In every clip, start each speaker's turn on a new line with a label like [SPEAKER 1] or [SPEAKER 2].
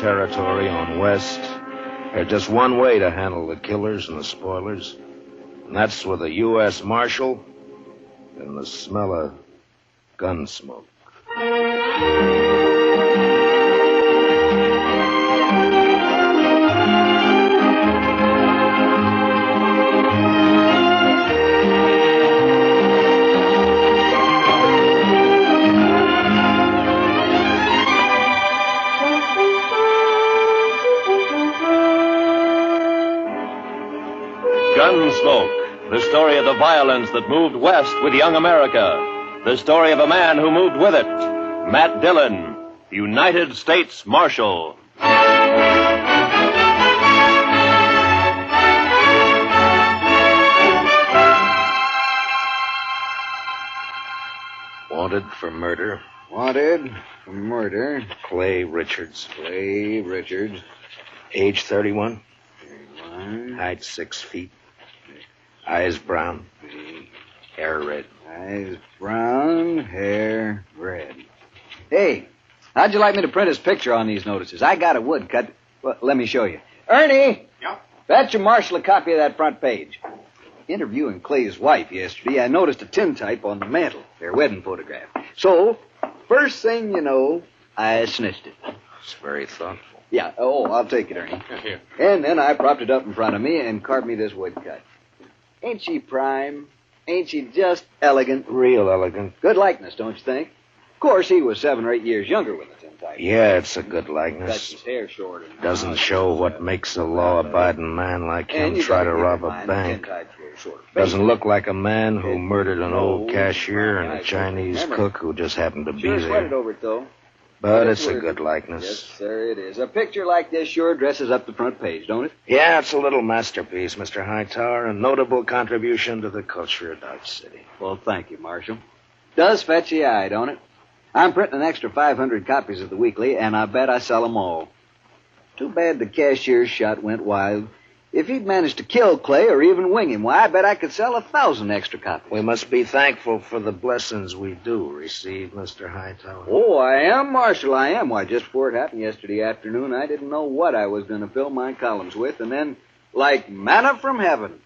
[SPEAKER 1] territory on West, there's just one way to handle the killers and the spoilers, and that's with a U.S. Marshal and the smell of Gunsmoke.
[SPEAKER 2] Gunsmoke, the story of the violence that moved west with young America. The story of a man who moved with it. Matt Dillon, United States Marshal.
[SPEAKER 1] Wanted for murder.
[SPEAKER 3] Wanted for murder.
[SPEAKER 1] Clay Richards.
[SPEAKER 3] Clay Richards.
[SPEAKER 1] Age 31.
[SPEAKER 3] 31.
[SPEAKER 1] Height 6 feet. Eyes brown. Hair red.
[SPEAKER 3] Eyes brown, hair red. Hey, how'd you like me to print his picture on these notices? I got a woodcut. Well, let me show you. Ernie!
[SPEAKER 4] Yeah?
[SPEAKER 3] Fetch your marshal a copy of that front page. Interviewing Clay's wife yesterday, I noticed a tintype on the mantel, their wedding photograph. So, first thing you know, I snitched it.
[SPEAKER 1] It's very thoughtful.
[SPEAKER 3] Yeah, I'll take it, Ernie.
[SPEAKER 4] Here.
[SPEAKER 3] And then I propped it up in front of me and carved me this woodcut. Ain't she prime? Ain't she just elegant?
[SPEAKER 1] Real elegant.
[SPEAKER 3] Good likeness, don't you think? Of course, he was 7 or 8 years younger with the tintype.
[SPEAKER 1] Yeah, it's a good
[SPEAKER 3] Cut
[SPEAKER 1] likeness.
[SPEAKER 3] his hair short. And
[SPEAKER 1] Doesn't show what makes a law-abiding man like
[SPEAKER 3] And
[SPEAKER 1] him
[SPEAKER 3] you
[SPEAKER 1] try
[SPEAKER 3] gotta
[SPEAKER 1] to
[SPEAKER 3] keep
[SPEAKER 1] rob
[SPEAKER 3] in
[SPEAKER 1] a
[SPEAKER 3] mind the
[SPEAKER 1] bank.
[SPEAKER 3] tintype's very short.
[SPEAKER 1] Doesn't look like a man who
[SPEAKER 3] It
[SPEAKER 1] murdered an old
[SPEAKER 3] knows
[SPEAKER 1] cashier and
[SPEAKER 3] my
[SPEAKER 1] a
[SPEAKER 3] eyes.
[SPEAKER 1] Chinese
[SPEAKER 3] Remember,
[SPEAKER 1] cook who just happened to be
[SPEAKER 3] Sure sweated
[SPEAKER 1] there.
[SPEAKER 3] over it, though.
[SPEAKER 1] But
[SPEAKER 3] Yes,
[SPEAKER 1] it's a
[SPEAKER 3] we're-
[SPEAKER 1] good likeness.
[SPEAKER 3] Yes, sir, it is. A picture like this sure dresses up the front page, don't it?
[SPEAKER 1] Yeah, it's a little masterpiece, Mr. Hightower, a notable contribution to the culture of Dodge City.
[SPEAKER 3] Well, thank you, Marshal. Does fetch the eye, don't it? I'm printing an extra 500 copies of the weekly, and I bet I sell them all. Too bad the cashier's shot went wild. If he'd managed to kill Clay or even wing him, why, I bet I could sell 1,000 extra copies.
[SPEAKER 1] We must be thankful for the blessings we do receive, Mr. Hightower.
[SPEAKER 3] Oh, I am, Marshal, I am. Why, just before it happened yesterday afternoon, I didn't know what I was going to fill my columns with, and then, like manna from heaven,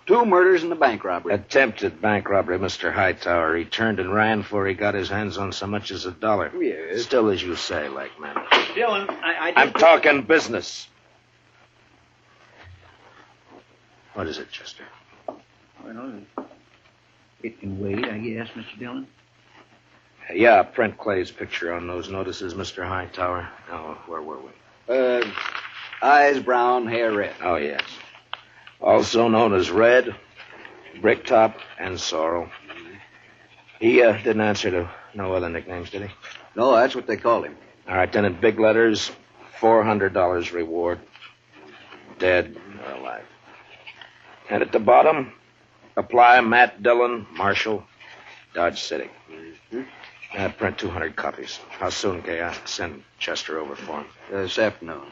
[SPEAKER 3] 2 murders and a bank robbery.
[SPEAKER 1] Attempted bank robbery, Mr. Hightower. He turned and ran before he got his hands on so much as $1.
[SPEAKER 3] Yes.
[SPEAKER 1] Still, as you say, like man.
[SPEAKER 4] Dillon,
[SPEAKER 1] I'm talking business. What is it, Chester?
[SPEAKER 4] Well, it can wait, I guess, Mr. Dillon.
[SPEAKER 1] Yeah, print Clay's picture on those notices, Mr. Hightower. Oh, where were we?
[SPEAKER 3] Eyes brown, hair red.
[SPEAKER 1] Oh, yes. Also known as Red, Bricktop, and Sorrel. He didn't answer to no other nicknames, did he?
[SPEAKER 3] No, that's what they called him.
[SPEAKER 1] All right, then in big letters, $400 reward. Dead or alive. And at the bottom, apply Matt Dillon, Marshal, Dodge City. Print 200 copies. How soon can I send Chester over for him?
[SPEAKER 3] This afternoon.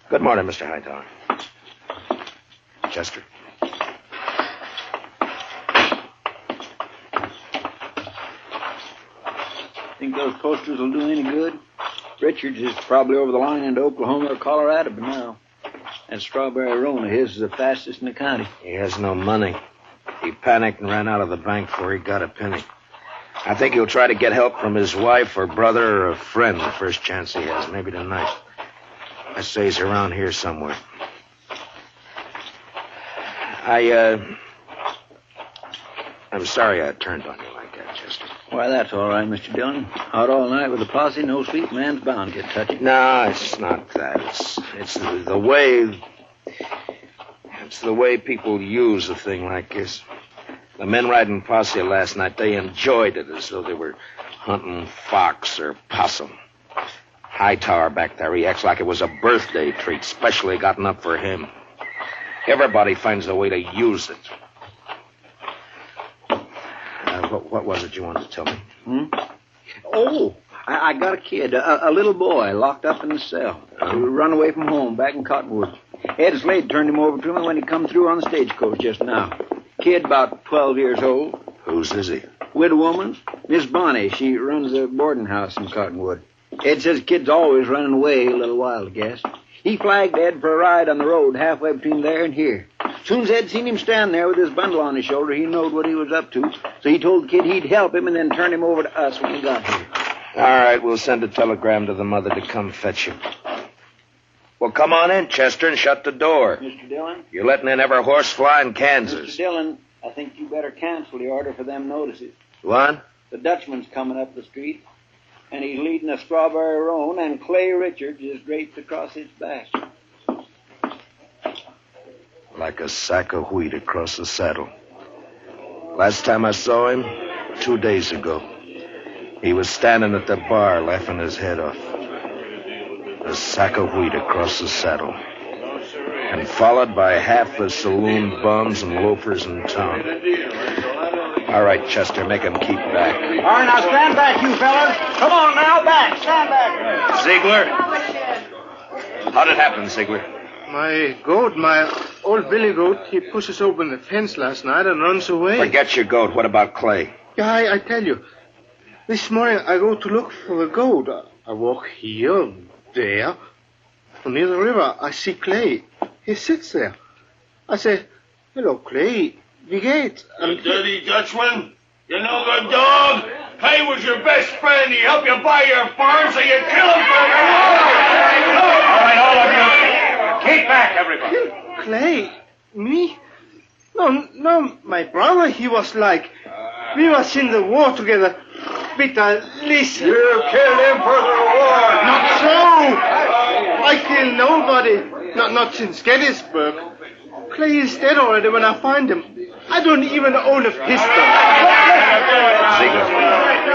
[SPEAKER 1] Good morning, Mr. Hightower. Chester?
[SPEAKER 4] Think those posters will do any good? Richards is probably over the line into Oklahoma or Colorado by now. That strawberry roan of his is the fastest in the county.
[SPEAKER 1] He has no money. He panicked and ran out of the bank before he got a penny. I think he'll try to get help from his wife or brother or a friend the first chance he has, maybe tonight. I say he's around here somewhere. I'm sorry I turned on you like that, Chester.
[SPEAKER 4] Why, that's all right, Mr. Dillon. Out all night with a posse, no sleep, man's bound to get touchy.
[SPEAKER 1] No, it's not that. It's the way... It's the way people use a thing like this. The men riding posse last night, they enjoyed it as though they were hunting fox or possum. Hightower back there, he acts like it was a birthday treat, specially gotten up for him. Everybody finds a way to use it. What was it you wanted to tell me?
[SPEAKER 4] Oh, I got a kid, a little boy, locked up in the cell. He run away from home back in Cottonwood. Ed Slade turned him over to me when he come through on the stagecoach just now. Kid about 12 years old.
[SPEAKER 1] Whose is he?
[SPEAKER 4] Widow woman. Miss Bonnie, she runs a boarding house in Cottonwood. Ed says kid's always running away a little wild, I guess. He flagged Ed for a ride on the road halfway between there and here. As soon as Ed seen him stand there with his bundle on his shoulder, he knowed what he was up to. So he told the kid he'd help him and then turn him over to us when he got here.
[SPEAKER 1] All right, we'll send a telegram to the mother to come fetch you. Well, come on in, Chester, and shut the door.
[SPEAKER 4] Mr. Dillon?
[SPEAKER 1] You're letting in every horse fly in Kansas.
[SPEAKER 4] Mr. Dillon, I think you better cancel the order for them notices.
[SPEAKER 1] What?
[SPEAKER 4] The Dutchman's coming up the street, and he's leading a strawberry roan, and Clay Richards is draped across his back.
[SPEAKER 1] Like a sack of wheat across the saddle. Last time I saw him, 2 days ago, he was standing at the bar laughing his head off. A sack of wheat across the saddle. And followed by half the saloon bums and loafers in town. All right, Chester, make him keep back.
[SPEAKER 4] All right, now stand back, you fellas. Come on now, back. Stand back.
[SPEAKER 1] Ziegler? How'd it happen, Ziegler?
[SPEAKER 5] My goat, my old billy goat, he pushes open the fence last night and runs away.
[SPEAKER 1] Forget your goat. What about Clay?
[SPEAKER 5] Yeah, I tell you. This morning I go to look for the goat. I walk here, there. Near the river, I see Clay. He sits there. I say, hello, Clay. Wie geht's?
[SPEAKER 6] You dirty Dutchman. You no good dog. Clay was your best friend. He helped you buy your farm, so you kill him for your
[SPEAKER 2] All right, all of you. Keep back, everybody.
[SPEAKER 5] Clay? Me? No, my brother, he was like... We was in the war together. Peter, listen.
[SPEAKER 6] You killed him for the war.
[SPEAKER 5] Not so! I killed nobody. Not since Gettysburg. Clay is dead already when I find him. I don't even own a pistol.
[SPEAKER 1] Ziegler,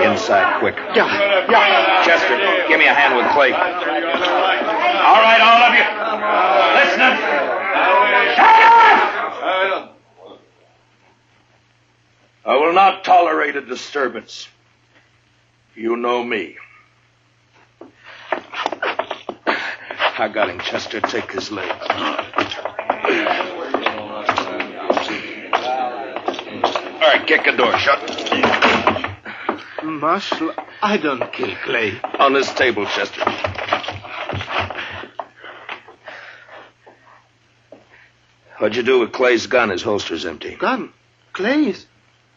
[SPEAKER 1] inside, quick.
[SPEAKER 5] Yeah.
[SPEAKER 1] Chester, give me a hand with Clay.
[SPEAKER 2] All right, all of you. Listen. Shut up!
[SPEAKER 1] I will not tolerate a disturbance. You know me. I got him, Chester. Take his leg. All right, kick the door shut.
[SPEAKER 5] Marshal, I don't kill Clay.
[SPEAKER 1] On this table, Chester. What'd you do with Clay's gun? His holster's empty.
[SPEAKER 5] Gun? Clay's?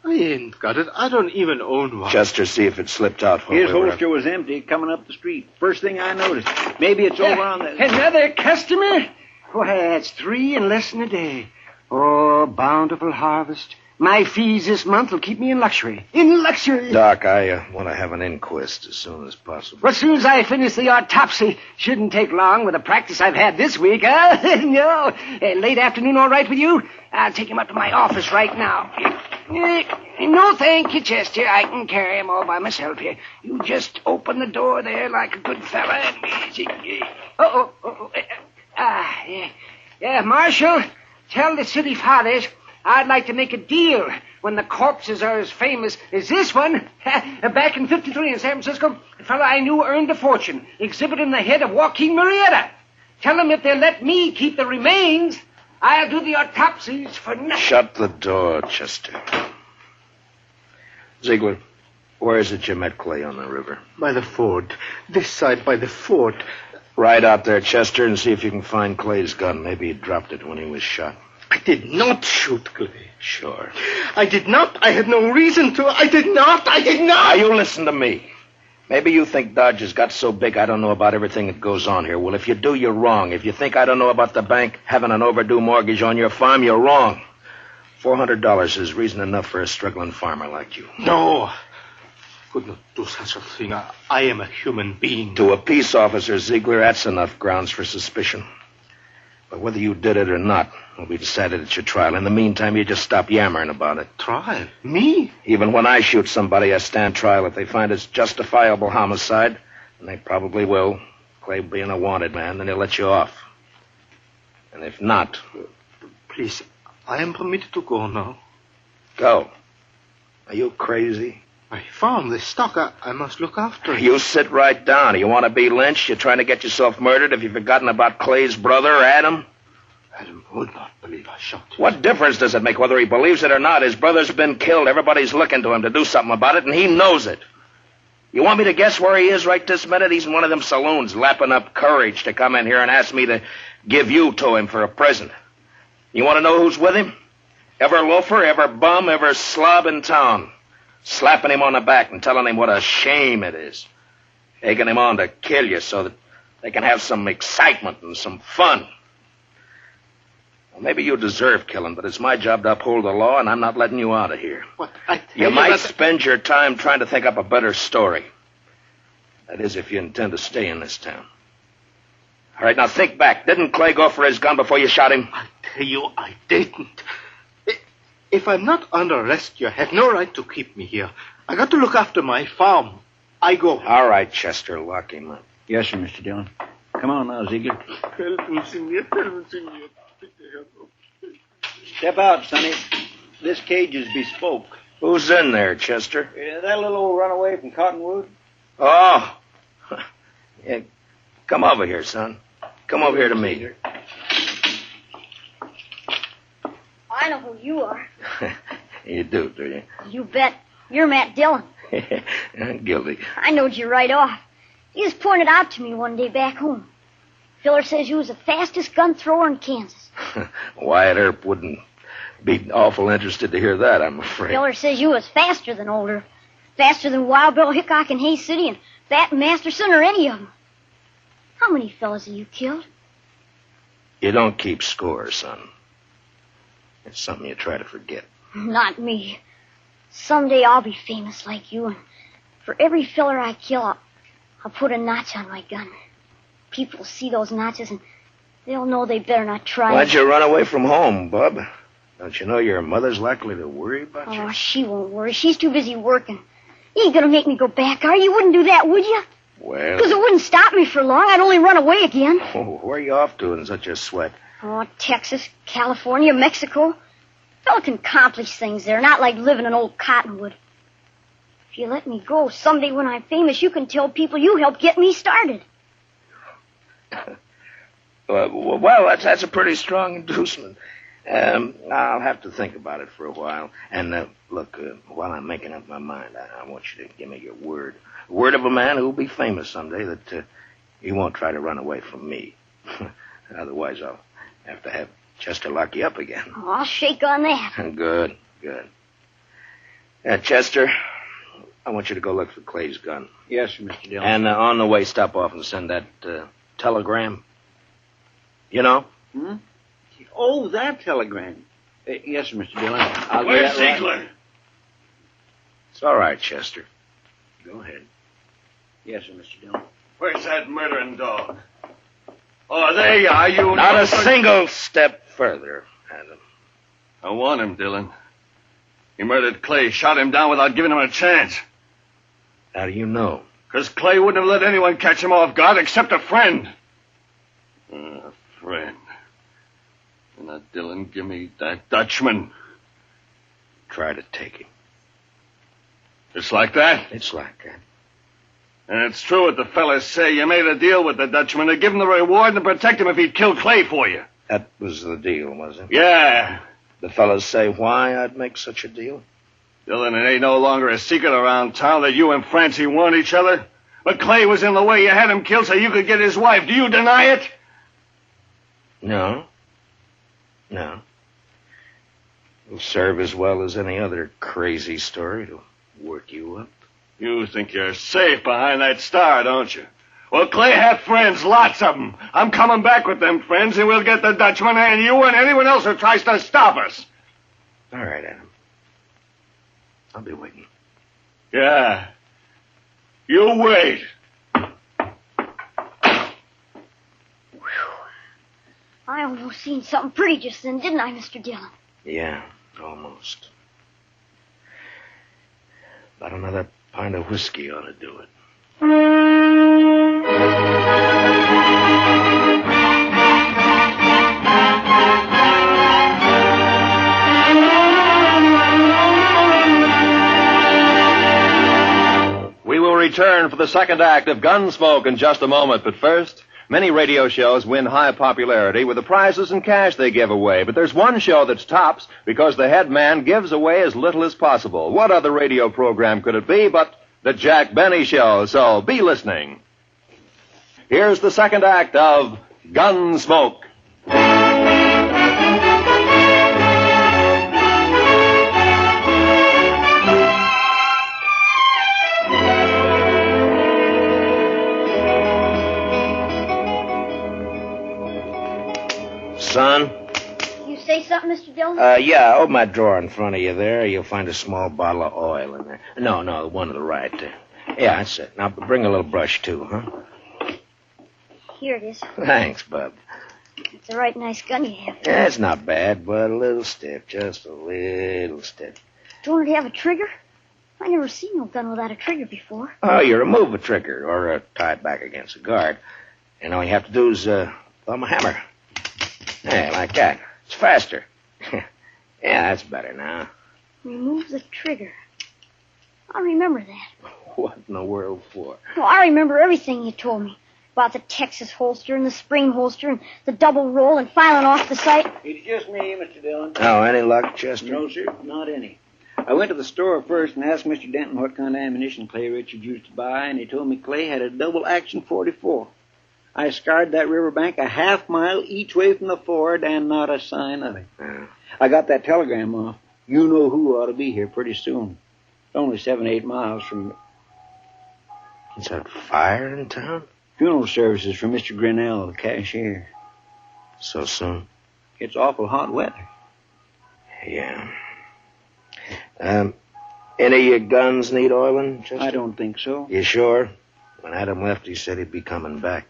[SPEAKER 5] I ain't got it. I don't even own one.
[SPEAKER 1] Chester, see if it slipped out.
[SPEAKER 4] His holster was empty coming up the street. First thing I noticed. Maybe it's over on the...
[SPEAKER 7] Another customer? Why, that's 3 in less than a day. Oh, bountiful harvest. My fees this month will keep me in luxury. In luxury.
[SPEAKER 1] Doc, I want to have an inquest as soon as possible.
[SPEAKER 7] Well, as soon as I finish the autopsy, shouldn't take long with the practice I've had this week, huh? No. Late afternoon all right with you? I'll take him up to my office right now. No, thank you, Chester. I can carry him all by myself here. You just open the door there like a good fella and... Yeah, Marshal, tell the city fathers I'd like to make a deal when the corpses are as famous as this one. Back in 53 in San Francisco, a fellow I knew earned a fortune exhibiting the head of Joaquin Murrieta. Tell them if they'll let me keep the remains, I'll do the autopsies for nothing.
[SPEAKER 1] Shut the door, Chester. Ziegler, where is it you met Clay on the river?
[SPEAKER 5] By the ford. This side by the ford.
[SPEAKER 1] Ride out there, Chester, and see if you can find Clay's gun. Maybe he dropped it when he was shot.
[SPEAKER 5] I did not shoot Clay.
[SPEAKER 1] Sure.
[SPEAKER 5] I did not. I had no reason to. I did not.
[SPEAKER 1] Now, you listen to me. Maybe you think Dodge has got so big I don't know about everything that goes on here. Well, if you do, you're wrong. If you think I don't know about the bank having an overdue mortgage on your farm, you're wrong. $400 is reason enough for a struggling farmer like you.
[SPEAKER 5] No. Could not do such a thing. I am a human being.
[SPEAKER 1] To a peace officer, Ziegler, that's enough grounds for suspicion. But whether you did it or not will be decided at your trial. In the meantime, you just stop yammering about it.
[SPEAKER 5] Trial? Me?
[SPEAKER 1] Even when I shoot somebody, I stand trial. If they find it's justifiable homicide, and they probably will, Clay being a wanted man, then they'll let you off. And if not...
[SPEAKER 5] Please, I am permitted to go now.
[SPEAKER 1] Go. Are you crazy?
[SPEAKER 5] I found this stock. I must look after it.
[SPEAKER 1] You sit right down. You want to be lynched? You're trying to get yourself murdered? Have you forgotten about Clay's brother, Adam?
[SPEAKER 5] Adam would not believe I shot him.
[SPEAKER 1] What difference does it make whether he believes it or not? His brother's been killed. Everybody's looking to him to do something about it, and he knows it. You want me to guess where he is right this minute? He's in one of them saloons, lapping up courage to come in here and ask me to give you to him for a present. You want to know who's with him? Every loafer, every bum, every slob in town. Slapping him on the back and telling him what a shame it is. Taking him on to kill you so that they can have some excitement and some fun. Well, maybe you deserve killing, but it's my job to uphold the law, and I'm not letting you out of here.
[SPEAKER 5] What? I tell
[SPEAKER 1] You might
[SPEAKER 5] that-
[SPEAKER 1] spend your time trying to think up a better story. That is, if you intend to stay in this town. All right, now think back. Didn't Clay go for his gun before you shot him?
[SPEAKER 5] I tell you, I didn't. If I'm not under arrest, you have no right to keep me here. I got to look after my farm. I go.
[SPEAKER 1] All right, Chester, lock him up.
[SPEAKER 4] Yes, sir, Mr. Dillon. Come on now, Ziegler.
[SPEAKER 5] Help me, senor. Help me, senor.
[SPEAKER 4] Step out, Sonny. This cage is bespoke.
[SPEAKER 1] Who's in there, Chester?
[SPEAKER 4] That little old runaway from Cottonwood?
[SPEAKER 1] Oh. Yeah, come over here, son. Come over here to me.
[SPEAKER 8] I know who you are.
[SPEAKER 1] You do you?
[SPEAKER 8] You bet. You're Matt Dillon.
[SPEAKER 1] Guilty.
[SPEAKER 8] I knowed you right off. You just pointed out to me one day back home. Filler says you was the fastest gun thrower in Kansas.
[SPEAKER 1] Wyatt Earp wouldn't be awful interested to hear that, I'm afraid.
[SPEAKER 8] Filler says you was faster than Old Earp. Faster than Wild Bill Hickok in Hayes City and Fat Masterson or any of them. How many fellas have you killed?
[SPEAKER 1] You don't keep score, son. It's something you try to forget.
[SPEAKER 8] Not me. Someday I'll be famous like you, and for every filler I kill, I'll put a notch on my gun. People will see those notches, and they'll know they better not try.
[SPEAKER 1] Why'd you run away from home, bub? Don't you know your mother's likely to worry about you?
[SPEAKER 8] Oh, she won't worry. She's too busy working. You ain't gonna make me go back, are you? You wouldn't do that, would you?
[SPEAKER 1] Well...
[SPEAKER 8] Because it wouldn't stop me for long. I'd only run away again.
[SPEAKER 1] Oh, where are you off to in such a sweat?
[SPEAKER 8] Oh, Texas, California, Mexico. A fellow can accomplish things there, not like living in old Cottonwood. If you let me go, someday when I'm famous, you can tell people you helped get me started.
[SPEAKER 1] Well, that's a pretty strong inducement. I'll have to think about it for a while. And, look, while I'm making up my mind, I want you to give me your word. Word of a man who'll be famous someday that he won't try to run away from me. Otherwise, I'll have to have Chester lock you up again.
[SPEAKER 8] Oh, I'll shake on that.
[SPEAKER 1] Good. Chester, I want you to go look for Clay's gun.
[SPEAKER 4] Yes, sir, Mr. Dillon.
[SPEAKER 1] And on the way, stop off and send that telegram. You know?
[SPEAKER 4] Hmm? Oh, that telegram. Yes, sir, Mr. Dillon. I'll do
[SPEAKER 6] Where's
[SPEAKER 4] that
[SPEAKER 6] Ziegler?
[SPEAKER 4] right.
[SPEAKER 1] It's all right, Chester. Go ahead.
[SPEAKER 4] Yes, sir, Mr. Dillon.
[SPEAKER 6] Where's that murdering dog? Oh, there you are, you...
[SPEAKER 1] Not a single step further, Adam.
[SPEAKER 6] I want him, Dillon. He murdered Clay, shot him down without giving him a chance.
[SPEAKER 1] How do you know?
[SPEAKER 6] Because Clay wouldn't have let anyone catch him off guard except a friend. A friend. And now, Dillon, give me that Dutchman.
[SPEAKER 1] Try to take him.
[SPEAKER 6] It's like that?
[SPEAKER 1] It's like that.
[SPEAKER 6] And it's true what the fellas say. You made a deal with the Dutchman to give him the reward and to protect him if he'd kill Clay for you.
[SPEAKER 1] That was the deal, was it?
[SPEAKER 6] Yeah.
[SPEAKER 1] The fellas say why I'd make such a deal?
[SPEAKER 6] Dillon, it ain't no longer a secret around town that you and Francie want each other. But Clay was in the way. You had him killed so you could get his wife. Do you deny it?
[SPEAKER 1] No. It'll serve as well as any other crazy story to work you up.
[SPEAKER 6] You think you're safe behind that star, don't you? Well, Clay had friends, lots of them. I'm coming back with them friends, and we'll get the Dutchman and you and anyone else who tries to stop us.
[SPEAKER 1] All right, Adam. I'll be waiting.
[SPEAKER 6] Yeah. You wait.
[SPEAKER 8] I almost seen something pretty just then, didn't I, Mr. Dillon?
[SPEAKER 1] Yeah, almost. About another pint of whiskey ought to do it.
[SPEAKER 2] We will return for the second act of Gunsmoke in just a moment, but first, many radio shows win high popularity with the prizes and cash they give away, but there's one show that's tops because the head man gives away as little as possible. What other radio program could it be but The Jack Benny Show, so be listening. Here's the second act of Gunsmoke.
[SPEAKER 1] Son?
[SPEAKER 8] You say something, Mr. Dillon?
[SPEAKER 1] Yeah, open that drawer in front of you there. You'll find a small bottle of oil in there. No, the one to the right there. Yeah, that's it. Now, bring a little brush, too, huh?
[SPEAKER 8] Here it is.
[SPEAKER 1] Thanks, bub.
[SPEAKER 8] It's a right nice gun you have.
[SPEAKER 1] Yeah, it's not bad, but a little stiff. Just a little stiff.
[SPEAKER 8] Don't it have a trigger? I never seen no gun without a trigger before.
[SPEAKER 1] Oh, you remove a trigger or tie it back against a guard. And all you have to do is thumb a hammer. Yeah, like that. It's faster. Yeah, that's better now.
[SPEAKER 8] Remove the trigger. I'll remember that.
[SPEAKER 1] What in the world for?
[SPEAKER 8] Well, I remember everything you told me. About the Texas holster and the spring holster and the double roll and filing off the sight.
[SPEAKER 4] It's just me, Mr. Dillon.
[SPEAKER 1] Oh, any luck, Chester?
[SPEAKER 4] No, sir, not any. I went to the store first and asked Mr. Denton what kind of ammunition Clay Richards used to buy, and he told me Clay had a double-action .44. I scoured that riverbank a half-mile each way from the ford, and not a sign of it.
[SPEAKER 1] Yeah.
[SPEAKER 4] I got that telegram off. You know who ought to be here pretty soon. It's only 7-8 miles from...
[SPEAKER 1] Is that fire in town?
[SPEAKER 4] Funeral services for Mr. Grinnell, the cashier.
[SPEAKER 1] So soon?
[SPEAKER 4] It's awful hot weather.
[SPEAKER 1] Yeah. Any of your guns need oiling, Chester?
[SPEAKER 4] I don't think so.
[SPEAKER 1] You sure? When Adam left, he said he'd be coming back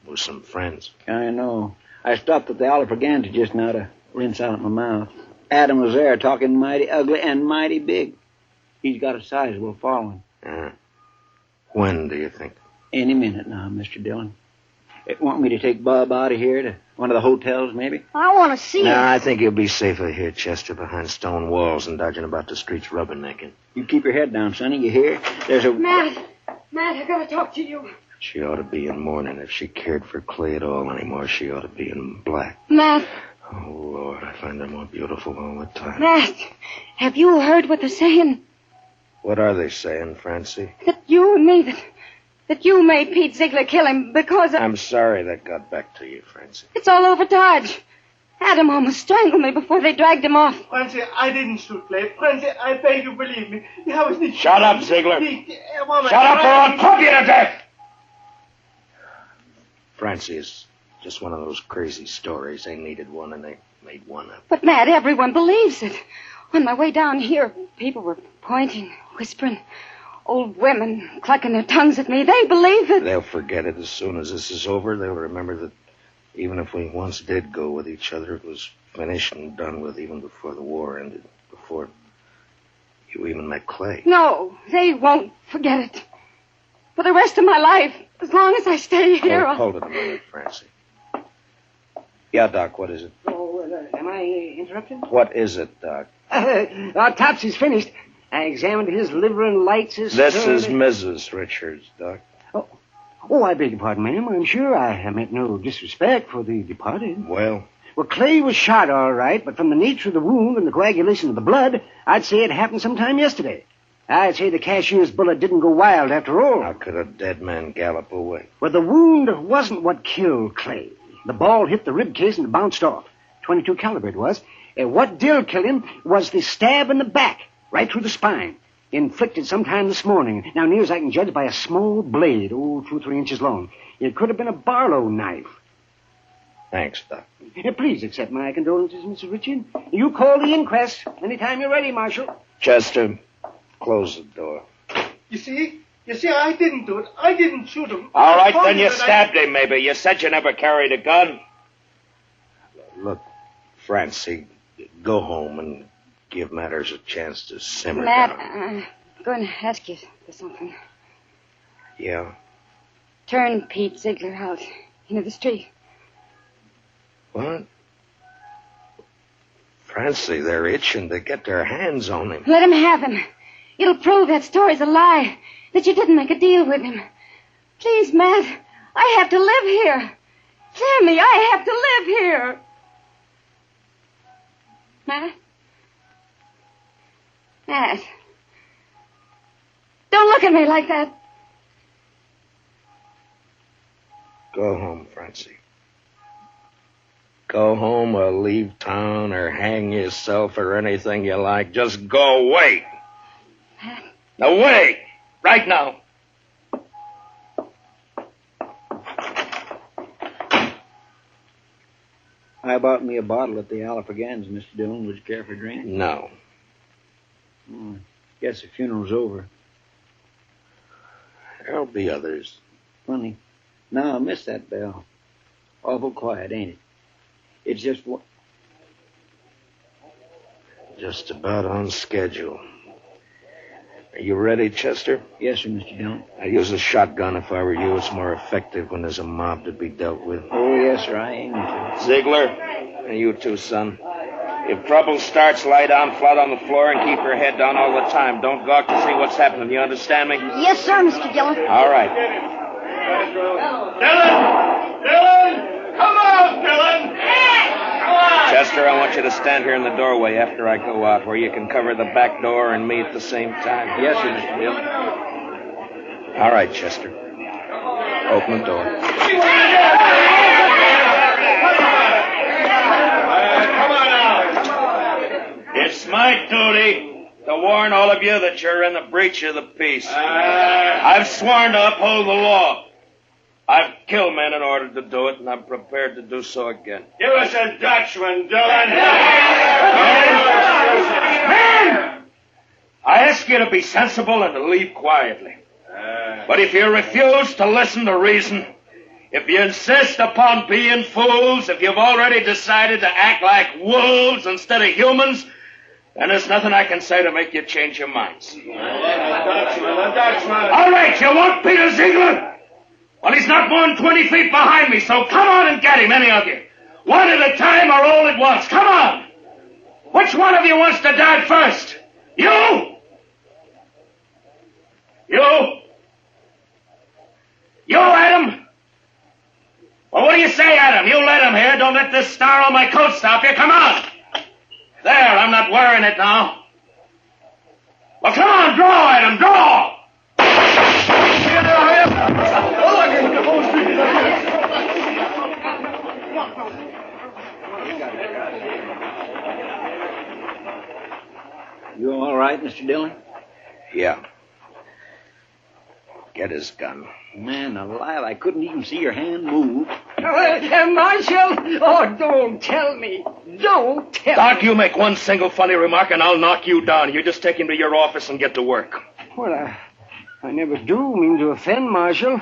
[SPEAKER 1] with some friends.
[SPEAKER 4] I know. I stopped at the Oliver Ganta just now to rinse out my mouth. Adam was there talking mighty ugly and mighty big. He's got a sizable following.
[SPEAKER 1] When do you think?
[SPEAKER 4] Any minute now, Mr. Dillon. Want me to take Bob out of here to one of the hotels, maybe?
[SPEAKER 8] I want to see
[SPEAKER 1] No,
[SPEAKER 8] it.
[SPEAKER 1] I think you'll be safer here, Chester, behind stone walls and dodging about the streets rubbernecking.
[SPEAKER 4] You keep your head down, Sonny. You hear? There's a...
[SPEAKER 7] Matt, I gotta talk to you.
[SPEAKER 1] She ought to be in mourning. If she cared for Clay at all anymore, she ought to be in black.
[SPEAKER 7] Matt,
[SPEAKER 1] Oh, Lord, I find her more beautiful all the time.
[SPEAKER 7] Matt, have you heard what they're saying?
[SPEAKER 1] What are they saying, Francie?
[SPEAKER 7] That you and me, that you made Pete Ziegler kill him because
[SPEAKER 1] I'm sorry that got back to you, Francie.
[SPEAKER 7] it's all over Dodge. Adam almost strangled me before they dragged him off.
[SPEAKER 5] Francie, I didn't shoot Clay. Francie, I beg you, believe me.
[SPEAKER 1] Shut up, Ziegler. Shut up or I'll pump you to death! Francie is just one of those crazy stories. They needed one and they made one up.
[SPEAKER 7] But, Matt, everyone believes it. On my way down here, people were pointing, whispering. Old women clucking their tongues at me. They believe it.
[SPEAKER 1] They'll forget it as soon as this is over. They'll remember that even if we once did go with each other, it was finished and done with even before the war ended, before you even met Clay.
[SPEAKER 7] No, they won't forget it. For the rest of my life, as long as I stay here,
[SPEAKER 1] Hold it a minute, Francie. Yeah, Doc, what is it?
[SPEAKER 7] Oh, am I interrupted?
[SPEAKER 1] What is it, Doc?
[SPEAKER 7] Topsy's finished. I examined his liver and lights his...
[SPEAKER 1] This is Mrs. Richards, Doc.
[SPEAKER 7] Oh, I beg your pardon, ma'am. I'm sure I meant no disrespect for the departed.
[SPEAKER 1] Well,
[SPEAKER 7] Clay was shot all right, but from the nature of the wound and the coagulation of the blood, I'd say it happened sometime yesterday. I'd say the cashier's bullet didn't go wild after all.
[SPEAKER 1] how could a dead man gallop away?
[SPEAKER 7] Well, the wound wasn't what killed Clay. The ball hit the rib case and it bounced off. .22 caliber it was. And what did kill him was the stab in the back, right through the spine, inflicted sometime this morning. Now, near as I can judge, by a small blade, 2 or 3 inches long. It could have been a Barlow knife.
[SPEAKER 1] Thanks, Doc.
[SPEAKER 7] Please accept my condolences, Mr. Richard. You call the inquest anytime you're ready, Marshal.
[SPEAKER 1] Chester, close the door.
[SPEAKER 5] You see, I didn't do it. I didn't shoot him.
[SPEAKER 1] All right,
[SPEAKER 5] I told
[SPEAKER 1] then you
[SPEAKER 5] that
[SPEAKER 1] stabbed him, maybe. You said you never carried a gun. Look, Francie, go home and give matters a chance to simmer
[SPEAKER 7] Matt,
[SPEAKER 1] down.
[SPEAKER 7] I'm going to ask you for something.
[SPEAKER 1] Yeah?
[SPEAKER 7] Turn Pete Ziegler out into the street.
[SPEAKER 1] What? Francie, they're itching to get their hands on him.
[SPEAKER 7] Let him have him. It'll prove that story's a lie, that you didn't make a deal with him. Please, Matt, I have to live here. Hear me, I have to live here. Matt? Matt?
[SPEAKER 9] Don't look at me like that.
[SPEAKER 1] Go home, Francie. Go home or leave town or hang yourself or anything you like. Just go away. Away! Right now.
[SPEAKER 4] I bought me a bottle at the Alafragans, Mr. Dillon. Would you care for a drink?
[SPEAKER 1] No.
[SPEAKER 4] Guess the funeral's over.
[SPEAKER 1] There'll be others.
[SPEAKER 4] Funny. No, I missed that bell. Awful quiet, ain't it? It's just what...
[SPEAKER 1] Just about on schedule. Are you ready, Chester?
[SPEAKER 4] Yes, sir, Mr. Dillon.
[SPEAKER 1] I'd use a shotgun if I were you. It's more effective when there's a mob to be dealt with.
[SPEAKER 4] Oh, yes, sir, I aim to.
[SPEAKER 1] Ziegler, and you too, son. If trouble starts, lie down flat on the floor and keep your head down all the time. Don't gawk to see what's happening. You understand me?
[SPEAKER 8] Yes, sir, Mr. Dillon.
[SPEAKER 1] All right.
[SPEAKER 6] Dillon! Come on, Dillon! Come on!
[SPEAKER 1] Chester, I want you to stand here in the doorway after I go out, where you can cover the back door and me at the same time.
[SPEAKER 4] Yes, sir, Mr. Dillon.
[SPEAKER 1] All right, Chester. Open the door.
[SPEAKER 6] Come on now.
[SPEAKER 1] It's my duty to warn all of you that you're in the breach of the peace. I've sworn to uphold the law. I've killed men in order to do it, and I'm prepared to do so again.
[SPEAKER 6] Give us a Dutchman, Dillon.
[SPEAKER 1] Men! I ask you to be sensible and to leave quietly. But if you refuse to listen to reason, if you insist upon being fools, if you've already decided to act like wolves instead of humans, then there's nothing I can say to make you change your minds.
[SPEAKER 6] A Dutchman.
[SPEAKER 1] All right, you want Peter Ziegler? Well, he's not more than 20 feet behind me, so come on and get him, any of you. One at a time or all at once. Come on. Which one of you wants to die first? You? You, Adam? Well, what do you say, Adam? You let him here. Don't let this star on my coat stop you. Come on. There, I'm not wearing it now. Well, come on, draw, Adam, draw.
[SPEAKER 4] You all right, Mr. Dillon?
[SPEAKER 1] Yeah. Get his gun.
[SPEAKER 4] Man alive, I couldn't even see your hand move.
[SPEAKER 7] Marshal! Oh, don't tell me. Don't tell
[SPEAKER 1] Doc,
[SPEAKER 7] me.
[SPEAKER 1] you make one single funny remark and I'll knock you down. You just take him to your office and get to work.
[SPEAKER 7] Well, I never do mean to offend, Marshal.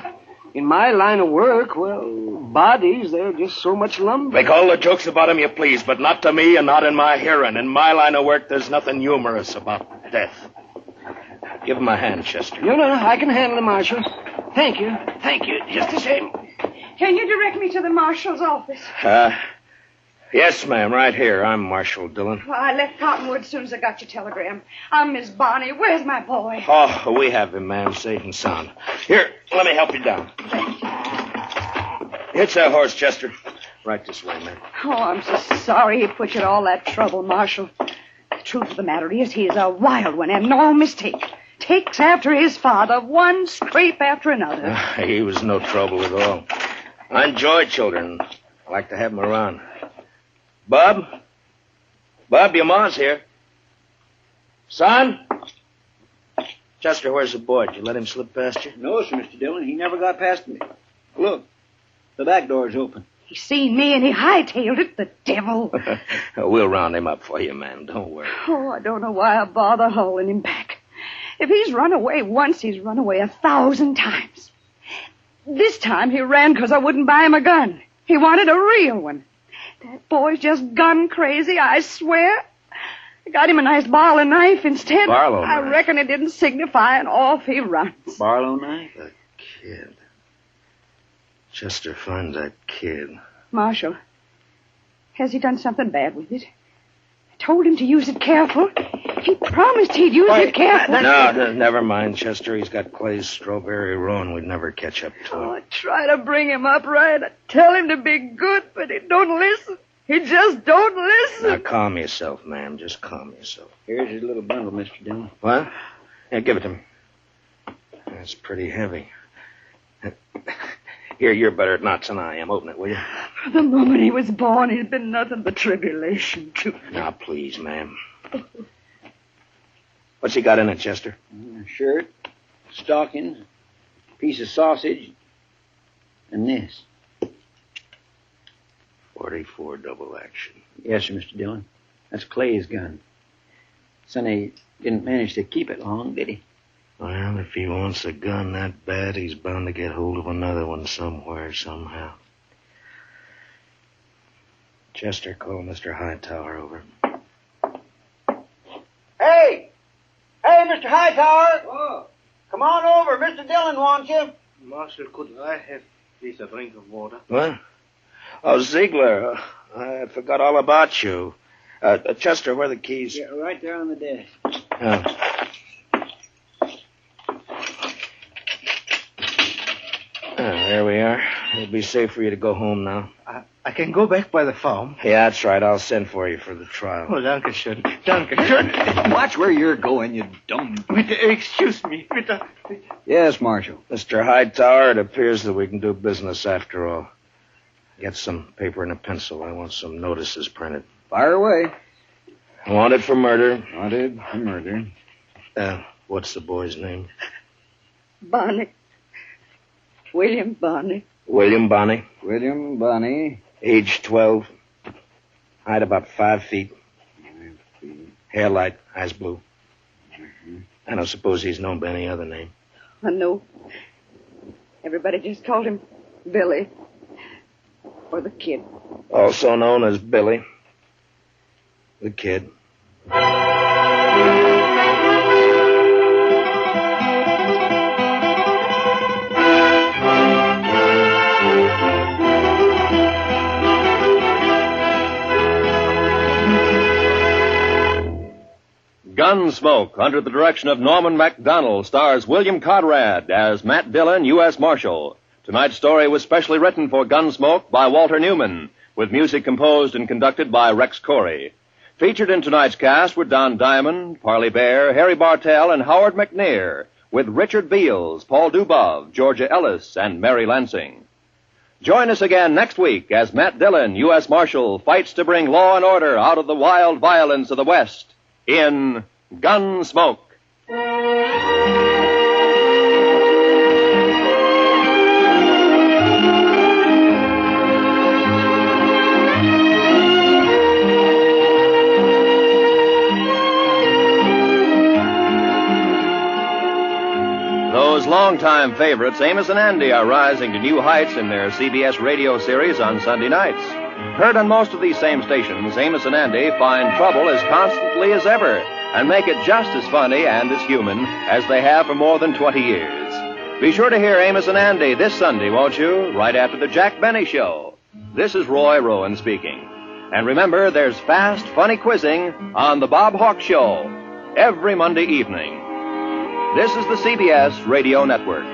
[SPEAKER 7] In my line of work, well, bodies, they're just so much lumber.
[SPEAKER 1] Make all the jokes about him you please, but not to me and not in my hearing. In my line of work, there's nothing humorous about death. Give him a hand, Chester.
[SPEAKER 7] No, I can handle it, Marshal. Thank you. Just the same.
[SPEAKER 9] Can you direct me to the marshal's office?
[SPEAKER 1] Yes, ma'am, right here. I'm Marshal Dillon.
[SPEAKER 9] Well, I left Cottonwood as soon as I got your telegram. I'm Miss Bonnie. Where's my boy?
[SPEAKER 1] Oh, we have him, ma'am, safe and sound. Here, let me help you down. Hitch that horse, Chester. Right this way, ma'am.
[SPEAKER 9] Oh, I'm so sorry he put you to all that trouble, Marshal. The truth of the matter is he is a wild one and no mistake. Takes after his father, one scrape after another.
[SPEAKER 1] He was no trouble at all. I enjoy children. I like to have them around. Bob, your ma's here. Son? Chester, where's the boy? Did you let him slip past you?
[SPEAKER 4] No, sir, Mr. Dillon. He never got past me. Look, the back door's open.
[SPEAKER 9] He seen me and he hightailed it, the devil.
[SPEAKER 1] We'll round him up for you, ma'am. Don't worry.
[SPEAKER 9] Oh, I don't know why I bother hauling him back. If he's run away once, he's run away 1,000 times. This time he ran because I wouldn't buy him a gun. He wanted a real one. That boy's just gun crazy, I swear. I got him a nice Barlow knife instead.
[SPEAKER 1] Barlow
[SPEAKER 9] I
[SPEAKER 1] knife?
[SPEAKER 9] reckon it didn't signify, and off he runs.
[SPEAKER 4] Barlow knife?
[SPEAKER 1] The kid. Chester, find that kid.
[SPEAKER 9] Marshal, has he done something bad with it? I told him to use it careful. He promised he'd use it careful.
[SPEAKER 1] No, never mind, Chester. He's got Clay's strawberry roan. We'd never catch up to him.
[SPEAKER 9] Oh, I try to bring him up right. I tell him to be good, but he don't listen. He just don't listen.
[SPEAKER 1] Now, calm yourself, ma'am. Just calm yourself.
[SPEAKER 4] Here's his little bundle, Mr. Dillon.
[SPEAKER 1] What? Yeah, give it to me. That's pretty heavy. Here, you're better at knots than I am. Open it, will you?
[SPEAKER 9] From the moment he was born, he's been nothing but tribulation to me.
[SPEAKER 1] Now, please, ma'am. What's he got in it, Chester?
[SPEAKER 4] Shirt, stockings, piece of sausage, and this.
[SPEAKER 1] 44 double action.
[SPEAKER 4] Yes, sir, Mr. Dillon. That's Clay's gun. Sonny didn't manage to keep it long, did he?
[SPEAKER 1] Well, if he wants a gun that bad, he's bound to get hold of another one somewhere, somehow. Chester, call Mr. Hightower over.
[SPEAKER 3] Hey! Hey, Mr. Hightower! Oh. Come on over. Mr. Dillon wants you.
[SPEAKER 5] Marshal, could I have please a drink of water?
[SPEAKER 1] What? Oh, Ziegler, I forgot all about you. Chester, where are the keys?
[SPEAKER 4] Yeah, right there on the desk.
[SPEAKER 1] There we are. It'll be safe for you to go home now.
[SPEAKER 5] I can go back by the farm.
[SPEAKER 1] Yeah, that's right. I'll send for you for the trial.
[SPEAKER 5] Oh, danke schön. Danke schön.
[SPEAKER 3] Watch where you're going, you dumb...
[SPEAKER 5] Excuse me. Bitte.
[SPEAKER 3] Yes, Marshal.
[SPEAKER 1] Mr. Hightower, it appears that we can do business after all. Get some paper and a pencil. I want some notices printed.
[SPEAKER 3] Fire away.
[SPEAKER 1] Wanted for murder.
[SPEAKER 3] Wanted for murder.
[SPEAKER 1] What's the boy's name?
[SPEAKER 9] Bonnie. William Bonnie.
[SPEAKER 1] William Bonnie.
[SPEAKER 3] William Bonnie.
[SPEAKER 1] Age 12. Height about 5 feet. Hair light, eyes blue. Mm-hmm. I don't suppose he's known by any other name.
[SPEAKER 9] I know. Everybody just called him Billy. Or the Kid.
[SPEAKER 1] Also known as Billy. The Kid.
[SPEAKER 2] Gunsmoke, under the direction of Norman MacDonald, stars William Conrad as Matt Dillon, U.S. Marshal. Tonight's story was specially written for Gunsmoke by Walter Newman, with music composed and conducted by Rex Corey. Featured in tonight's cast were Don Diamond, Parley Bear, Harry Bartell, and Howard McNear, with Richard Beals, Paul Dubov, Georgia Ellis, and Mary Lansing. Join us again next week as Matt Dillon, U.S. Marshal, fights to bring law and order out of the wild violence of the West in Gunsmoke. Those longtime favorites, Amos and Andy, are rising to new heights in their CBS radio series on Sunday nights. Heard on most of these same stations, Amos and Andy find trouble as constantly as ever and make it just as funny and as human as they have for more than 20 years. Be sure to hear Amos and Andy this Sunday, won't you? Right after the Jack Benny Show. This is Roy Rowan speaking. And remember, there's fast, funny quizzing on The Bob Hawk Show every Monday evening. This is the CBS Radio Network.